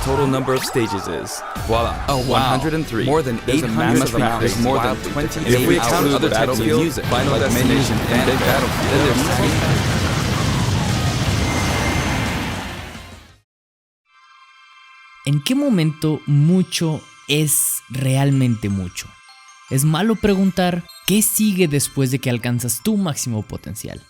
total number of stages is, voila, Oh, wow. 103. More than There's a 800 massive amount. There's more than 28 If we count other types of Battlefield, music, Final like Destination, Destination and and Battlefield, then there's there's 20. ¿En qué momento mucho es realmente mucho? Es malo preguntar qué sigue después de que alcanzas tu máximo potencial.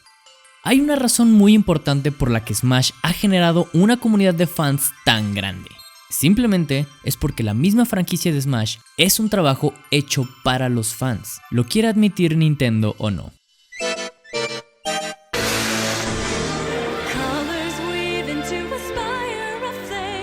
Hay una razón muy importante por la que Smash ha generado una comunidad de fans tan grande. Simplemente es porque la misma franquicia de Smash es un trabajo hecho para los fans, lo quiera admitir Nintendo o no.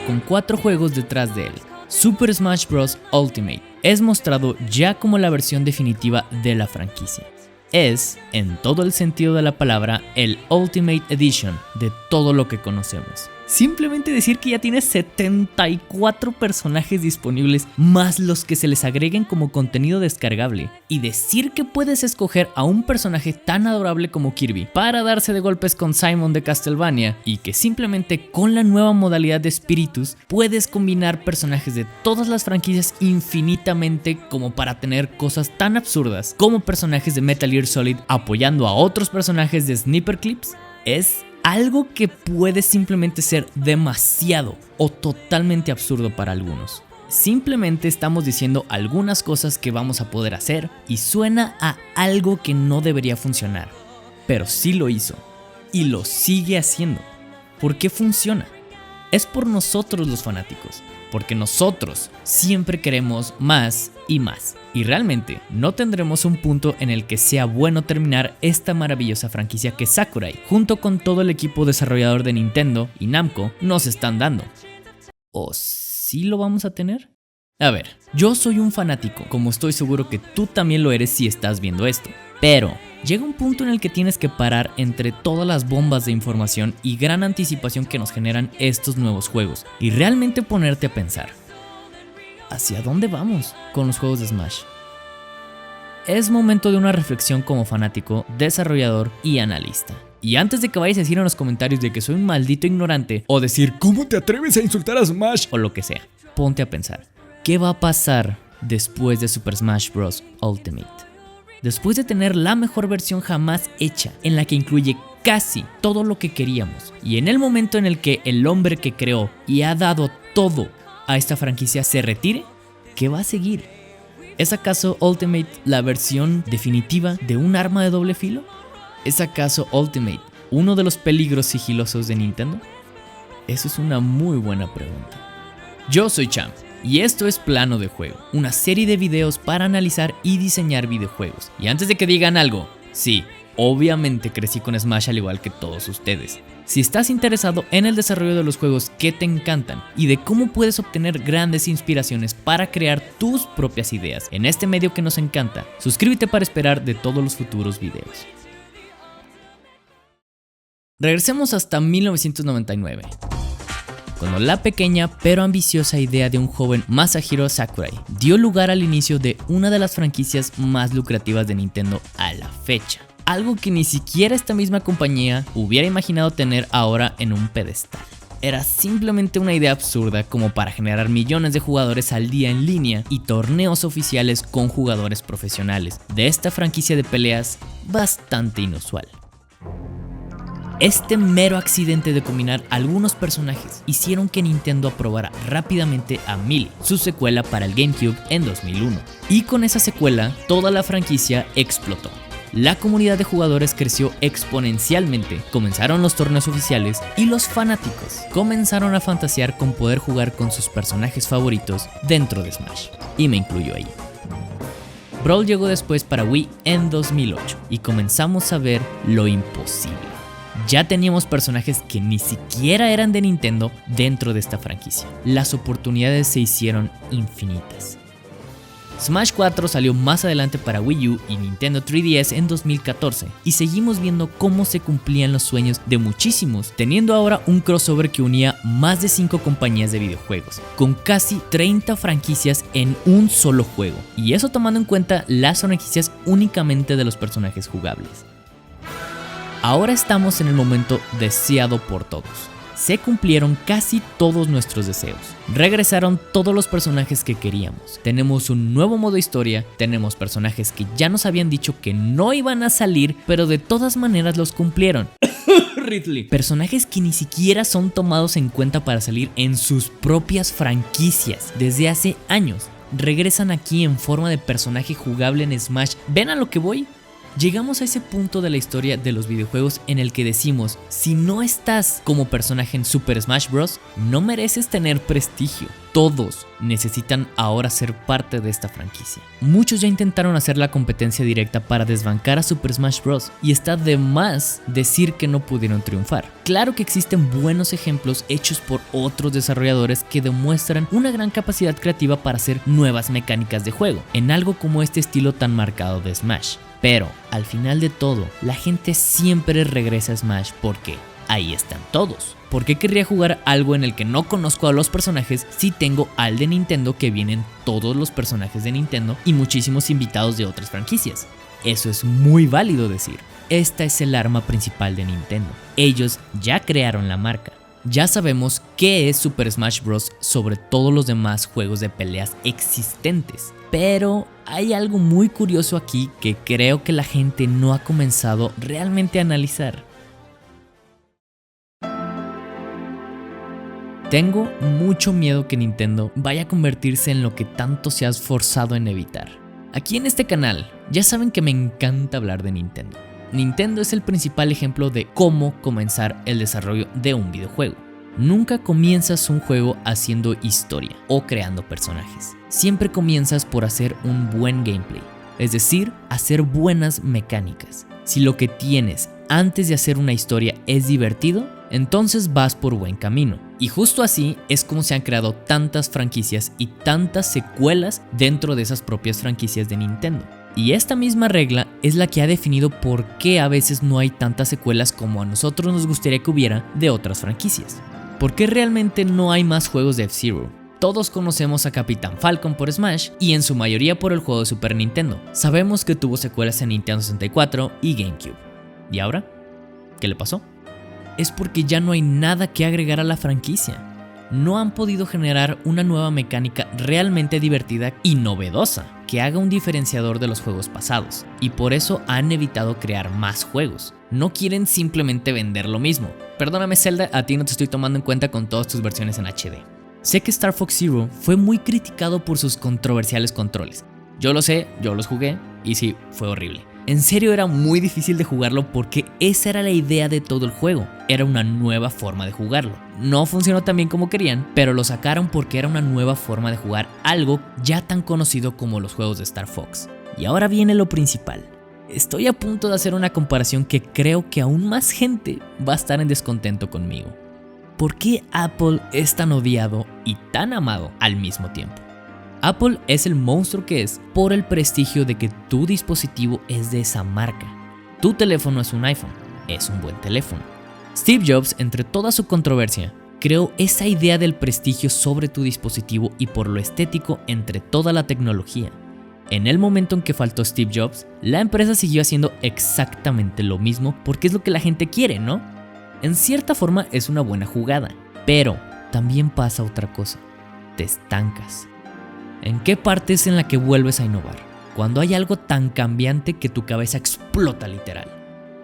Con 4 juegos detrás de él, Super Smash Bros. Ultimate es mostrado ya como la versión definitiva de la franquicia. Es, en todo el sentido de la palabra, el Ultimate Edition de todo lo que conocemos. Simplemente decir que ya tiene 74 personajes disponibles más los que se les agreguen como contenido descargable, y decir que puedes escoger a un personaje tan adorable como Kirby para darse de golpes con Simon de Castlevania, y que simplemente con la nueva modalidad de Spiritus puedes combinar personajes de todas las franquicias infinitamente, como para tener cosas tan absurdas como personajes de Metal Gear Solid apoyando a otros personajes de Sniper Clips, es algo que puede simplemente ser demasiado o totalmente absurdo para algunos. Simplemente estamos diciendo algunas cosas que vamos a poder hacer y suena a algo que no debería funcionar, pero sí lo hizo y lo sigue haciendo. ¿Por qué funciona? Es por nosotros los fanáticos, porque nosotros siempre queremos más y más. Y realmente no tendremos un punto en el que sea bueno terminar esta maravillosa franquicia que Sakurai, junto con todo el equipo desarrollador de Nintendo y Namco, nos están dando. ¿O sí lo vamos a tener? A ver, yo soy un fanático, como estoy seguro que tú también lo eres si estás viendo esto. Pero llega un punto en el que tienes que parar entre todas las bombas de información y gran anticipación que nos generan estos nuevos juegos y realmente ponerte a pensar, ¿hacia dónde vamos con los juegos de Smash? Es momento de una reflexión como fanático, desarrollador y analista. Y antes de que vayas a decir en los comentarios de que soy un maldito ignorante o decir ¿cómo te atreves a insultar a Smash? O lo que sea, ponte a pensar, ¿qué va a pasar después de Super Smash Bros. Ultimate? Después de tener la mejor versión jamás hecha, en la que incluye casi todo lo que queríamos, y en el momento en el que el hombre que creó y ha dado todo a esta franquicia se retire, ¿qué va a seguir? ¿Es acaso Ultimate la versión definitiva de un arma de doble filo? ¿Es acaso Ultimate uno de los peligros sigilosos de Nintendo? Eso es una muy buena pregunta. Yo soy Champ, y esto es Plano de Juego, una serie de videos para analizar y diseñar videojuegos. Y antes de que digan algo, sí, obviamente crecí con Smash al igual que todos ustedes. Si estás interesado en el desarrollo de los juegos que te encantan y de cómo puedes obtener grandes inspiraciones para crear tus propias ideas en este medio que nos encanta, suscríbete para esperar de todos los futuros videos. Regresemos hasta 1999. Cuando la pequeña pero ambiciosa idea de un joven Masahiro Sakurai dio lugar al inicio de una de las franquicias más lucrativas de Nintendo a la fecha. Algo que ni siquiera esta misma compañía hubiera imaginado tener ahora en un pedestal. Era simplemente una idea absurda como para generar millones de jugadores al día en línea y torneos oficiales con jugadores profesionales de esta franquicia de peleas bastante inusual. Este mero accidente de combinar algunos personajes hicieron que Nintendo aprobara rápidamente a Melee, su secuela para el GameCube en 2001. Y con esa secuela, toda la franquicia explotó. La comunidad de jugadores creció exponencialmente, comenzaron los torneos oficiales y los fanáticos comenzaron a fantasear con poder jugar con sus personajes favoritos dentro de Smash. Y me incluyo ahí. Brawl llegó después para Wii en 2008 y comenzamos a ver lo imposible. Ya teníamos personajes que ni siquiera eran de Nintendo dentro de esta franquicia. Las oportunidades se hicieron infinitas. Smash 4 salió más adelante para Wii U y Nintendo 3DS en 2014 y seguimos viendo cómo se cumplían los sueños de muchísimos, teniendo ahora un crossover que unía más de 5 compañías de videojuegos, con casi 30 franquicias en un solo juego, y eso tomando en cuenta las franquicias únicamente de los personajes jugables. Ahora estamos en el momento deseado por todos, se cumplieron casi todos nuestros deseos. Regresaron todos los personajes que queríamos. Tenemos un nuevo modo historia, tenemos personajes que ya nos habían dicho que no iban a salir, pero de todas maneras los cumplieron. Ridley. Personajes que ni siquiera son tomados en cuenta para salir en sus propias franquicias desde hace años. Regresan aquí en forma de personaje jugable en Smash. ¿Ven a lo que voy? Llegamos a ese punto de la historia de los videojuegos en el que decimos, si no estás como personaje en Super Smash Bros., no mereces tener prestigio. Todos necesitan ahora ser parte de esta franquicia. Muchos ya intentaron hacer la competencia directa para desbancar a Super Smash Bros. Y está de más decir que no pudieron triunfar. Claro que existen buenos ejemplos hechos por otros desarrolladores que demuestran una gran capacidad creativa para hacer nuevas mecánicas de juego, en algo como este estilo tan marcado de Smash. Pero, al final de todo, la gente siempre regresa a Smash porque ahí están todos. ¿Por qué querría jugar algo en el que no conozco a los personajes si tengo al de Nintendo que vienen todos los personajes de Nintendo y muchísimos invitados de otras franquicias? Eso es muy válido decir. Esta es el arma principal de Nintendo. Ellos ya crearon la marca. Ya sabemos qué es Super Smash Bros. Sobre todos los demás juegos de peleas existentes. Pero hay algo muy curioso aquí que creo que la gente no ha comenzado realmente a analizar. Tengo mucho miedo que Nintendo vaya a convertirse en lo que tanto se ha esforzado en evitar. Aquí en este canal ya saben que me encanta hablar de Nintendo. Nintendo es el principal ejemplo de cómo comenzar el desarrollo de un videojuego. Nunca comienzas un juego haciendo historia o creando personajes. Siempre comienzas por hacer un buen gameplay, es decir, hacer buenas mecánicas. Si lo que tienes antes de hacer una historia es divertido, entonces vas por buen camino. Y justo así es como se han creado tantas franquicias y tantas secuelas dentro de esas propias franquicias de Nintendo. Y esta misma regla es la que ha definido por qué a veces no hay tantas secuelas como a nosotros nos gustaría que hubiera de otras franquicias. ¿Por qué realmente no hay más juegos de F-Zero? Todos conocemos a Capitán Falcon por Smash y en su mayoría por el juego de Super Nintendo. Sabemos que tuvo secuelas en Nintendo 64 y GameCube. ¿Y ahora? ¿Qué le pasó? Es porque ya no hay nada que agregar a la franquicia. No han podido generar una nueva mecánica realmente divertida y novedosa que haga un diferenciador de los juegos pasados, y por eso han evitado crear más juegos. No quieren simplemente vender lo mismo. Perdóname Zelda, a ti no te estoy tomando en cuenta con todas tus versiones en HD. Sé que Star Fox Zero fue muy criticado por sus controversiales controles. Yo lo sé, yo los jugué y sí, fue horrible. En serio era muy difícil de jugarlo porque esa era la idea de todo el juego. Era una nueva forma de jugarlo. No funcionó tan bien como querían, pero lo sacaron porque era una nueva forma de jugar algo ya tan conocido como los juegos de Star Fox. Y ahora viene lo principal. Estoy a punto de hacer una comparación que creo que aún más gente va a estar en descontento conmigo. ¿Por qué Apple es tan odiado y tan amado al mismo tiempo? Apple es el monstruo que es por el prestigio de que tu dispositivo es de esa marca. Tu teléfono es un iPhone, es un buen teléfono. Steve Jobs, entre toda su controversia, creó esa idea del prestigio sobre tu dispositivo y por lo estético entre toda la tecnología. En el momento en que faltó Steve Jobs, la empresa siguió haciendo exactamente lo mismo porque es lo que la gente quiere, ¿no? En cierta forma es una buena jugada, pero también pasa otra cosa, te estancas. ¿En qué parte es en la que vuelves a innovar? Cuando hay algo tan cambiante que tu cabeza explota literal.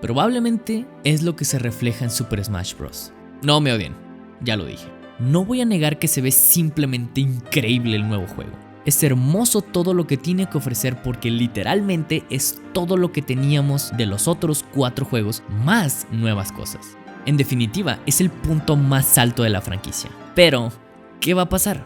Probablemente es lo que se refleja en Super Smash Bros. No me odien, ya lo dije. No voy a negar que se ve simplemente increíble el nuevo juego. Es hermoso todo lo que tiene que ofrecer porque literalmente es todo lo que teníamos de los otros 4 juegos más nuevas cosas. En definitiva, es el punto más alto de la franquicia. Pero, ¿qué va a pasar?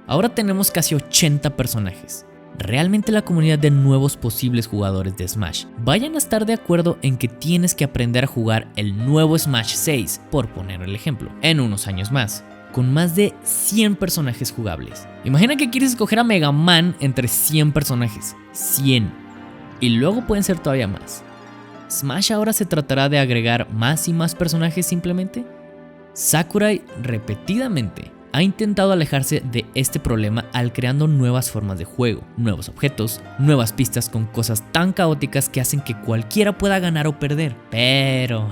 Ahora tenemos casi 80 personajes. ¿Realmente la comunidad de nuevos posibles jugadores de Smash vayan a estar de acuerdo en que tienes que aprender a jugar el nuevo Smash 6, por poner el ejemplo, en unos años más, con más de 100 personajes jugables? Imagina que quieres escoger a Mega Man entre 100 personajes. 100. Y luego pueden ser todavía más. ¿Smash ahora se tratará de agregar más y más personajes simplemente? Sakurai repetidamente ha intentado alejarse de este problema al creando nuevas formas de juego, nuevos objetos, nuevas pistas con cosas tan caóticas que hacen que cualquiera pueda ganar o perder. Pero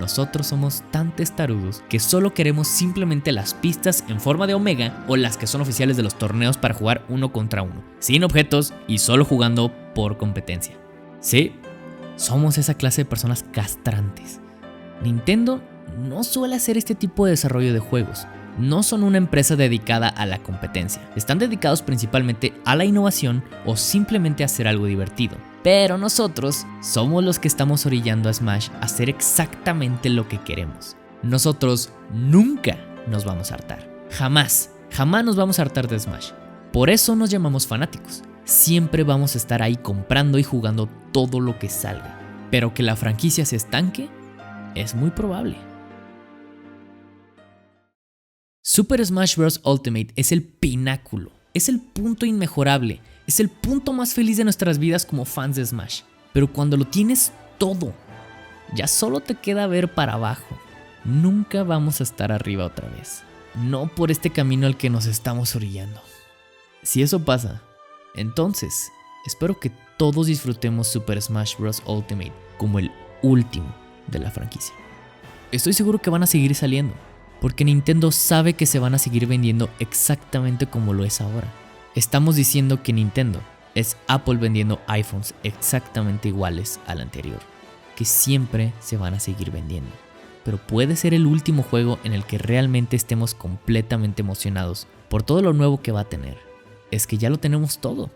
nosotros somos tan testarudos que solo queremos simplemente las pistas en forma de omega o las que son oficiales de los torneos para jugar uno contra uno, sin objetos y solo jugando por competencia. Sí, somos esa clase de personas castrantes. Nintendo no suele hacer este tipo de desarrollo de juegos. No son una empresa dedicada a la competencia. Están dedicados principalmente a la innovación o simplemente a hacer algo divertido. Pero nosotros somos los que estamos orillando a Smash a hacer exactamente lo que queremos. Nosotros nunca nos vamos a hartar. Jamás nos vamos a hartar de Smash. Por eso nos llamamos fanáticos. Siempre vamos a estar ahí comprando y jugando todo lo que salga. Pero que la franquicia se estanque es muy probable. Super Smash Bros. Ultimate es el pináculo, es el punto inmejorable, es el punto más feliz de nuestras vidas como fans de Smash. Pero cuando lo tienes todo, ya solo te queda ver para abajo. Nunca vamos a estar arriba otra vez. No por este camino al que nos estamos orillando. Si eso pasa, entonces espero que todos disfrutemos Super Smash Bros. Ultimate como el último de la franquicia. Estoy seguro que van a seguir saliendo, porque Nintendo sabe que se van a seguir vendiendo exactamente como lo es ahora. Estamos diciendo que Nintendo es Apple vendiendo iPhones exactamente iguales al anterior, que siempre se van a seguir vendiendo. Pero puede ser el último juego en el que realmente estemos completamente emocionados por todo lo nuevo que va a tener. Es que ya lo tenemos todo.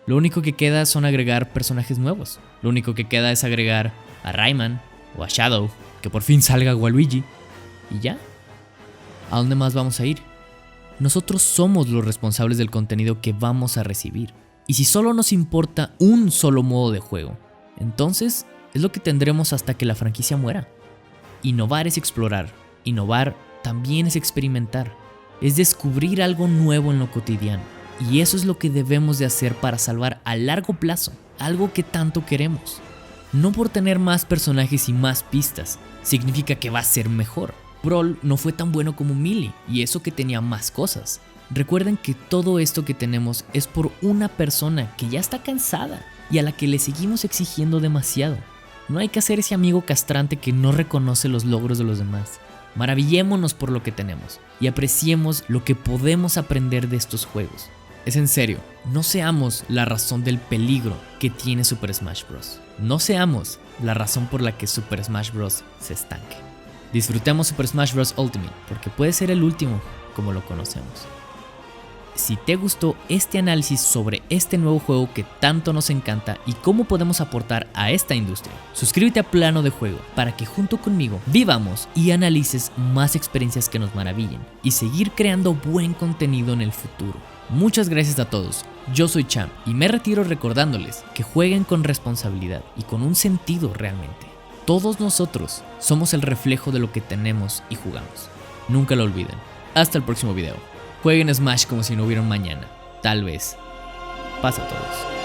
Lo único que queda son agregar personajes nuevos. Lo único que queda es agregar a Rayman o a Shadow, que por fin salga Waluigi, y ya. ¿A dónde más vamos a ir? Nosotros somos los responsables del contenido que vamos a recibir. Y si solo nos importa un solo modo de juego, entonces es lo que tendremos hasta que la franquicia muera. Innovar es explorar. Innovar también es experimentar. Es descubrir algo nuevo en lo cotidiano. Y eso es lo que debemos de hacer para salvar a largo plazo algo que tanto queremos. No por tener más personajes y más pistas significa que va a ser mejor. Brawl no fue tan bueno como Melee, y eso que tenía más cosas. Recuerden que todo esto que tenemos es por una persona que ya está cansada y a la que le seguimos exigiendo demasiado. No hay que hacer ese amigo castrante que no reconoce los logros de los demás. Maravillémonos por lo que tenemos y apreciemos lo que podemos aprender de estos juegos. Es en serio, no seamos la razón del peligro que tiene Super Smash Bros. No seamos la razón por la que Super Smash Bros. Se estanque. Disfrutemos Super Smash Bros. Ultimate, porque puede ser el último como lo conocemos. Si te gustó este análisis sobre este nuevo juego que tanto nos encanta y cómo podemos aportar a esta industria, suscríbete a Plano de Juego para que junto conmigo vivamos y analices más experiencias que nos maravillen y seguir creando buen contenido en el futuro. Muchas gracias a todos, yo soy Cham y me retiro recordándoles que jueguen con responsabilidad y con un sentido realmente. Todos nosotros somos el reflejo de lo que tenemos y jugamos. Nunca lo olviden. Hasta el próximo video. Jueguen Smash como si no hubiera un mañana. Tal vez. Paz a todos.